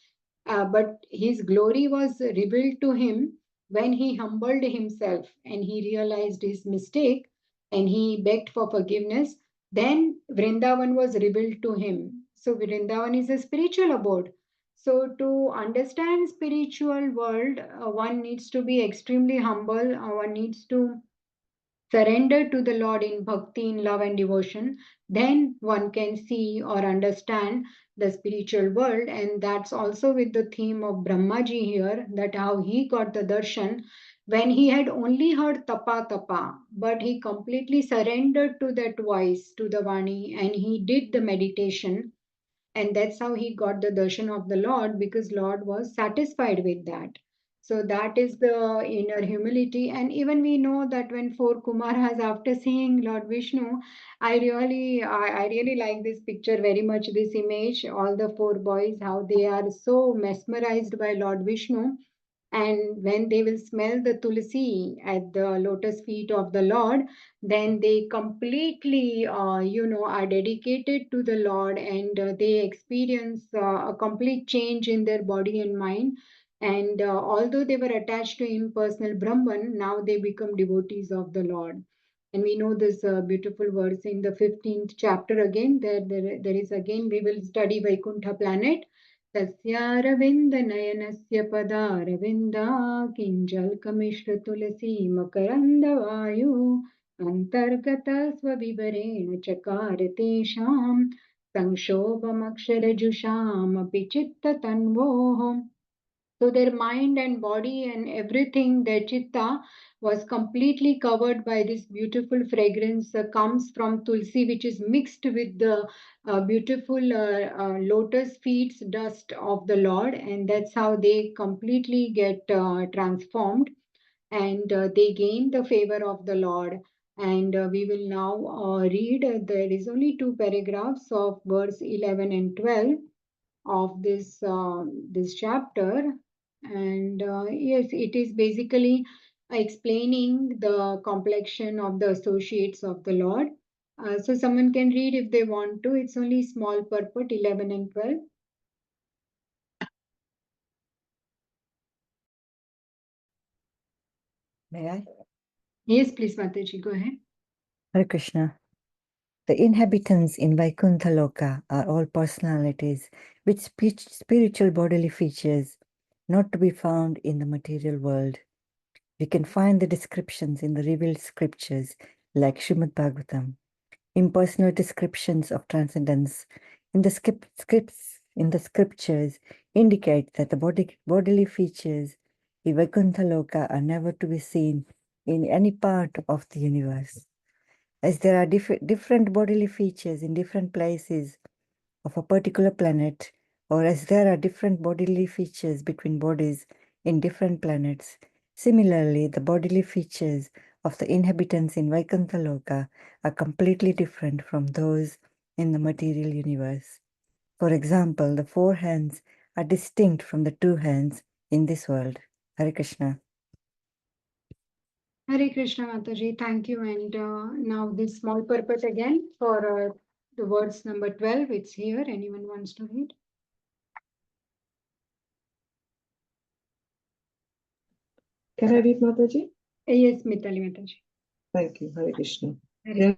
But his glory was revealed to him when he humbled himself and he realized his mistake and he begged for forgiveness. Then Vrindavan was revealed to him. So Vrindavan is a spiritual abode. So to understand spiritual world, one needs to be extremely humble. One needs to surrender to the Lord in bhakti, in love and devotion, then one can see or understand the spiritual world. And that's also with the theme of Brahmaji here, that how he got the darshan when he had only heard tapa tapa, but he completely surrendered to that voice, to the Vani, and he did the meditation. And that's how he got the darshan of the Lord, because Lord was satisfied with that. So that is the inner humility. And even we know that when four Kumaras, after seeing Lord Vishnu, I really like this picture very much, this image, all the four boys, how they are so mesmerized by Lord Vishnu. And when they will smell the tulsi at the lotus feet of the Lord, then they completely, are dedicated to the Lord, and they experience a complete change in their body and mind. And although they were attached to impersonal Brahman, now they become devotees of the Lord. And we know this beautiful verse in the 15th chapter again. There is again, we will study Vaikuntha planet. Tasya nayanasya pada ravinda kinjal kamishra tulasi makaranda vayu antargata swavivarena chakarate sham sanshobhamaksharajusham apichitta tanvoham. So their mind and body and everything, their chitta was completely covered by this beautiful fragrance comes from tulsi, which is mixed with the beautiful lotus feet dust of the Lord, and that's how they completely get transformed, and they gain the favor of the Lord. And we will now read. There is only 2 paragraphs of verse 11 and 12 of this chapter, and yes, it is basically explaining the complexion of the associates of the Lord. So someone can read if they want to. It's only small purport 11 and 12. May I? Yes, please, Mataji, go ahead. Hare Krishna. The inhabitants in Vaikuntha Loka are all personalities with spiritual bodily features not to be found in the material world. We can find the descriptions in the revealed scriptures like Srimad Bhagavatam. Impersonal descriptions of transcendence in the scriptures indicate that the bodily features in Vaikuntha Loka are never to be seen in any part of the universe. As there are different bodily features in different places of a particular planet, or as there are different bodily features between bodies in different planets, similarly, the bodily features of the inhabitants in Vaikuntha Loka are completely different from those in the material universe. For example, the 4 hands are distinct from the 2 hands in this world. Hare Krishna. Hare Krishna, Mataji, thank you. And now this small purport again for the words number 12. It's here. Anyone wants to read? Can I read, Mataji? Yes, Mitali Mataji. Thank you, Hare Krishna. Hare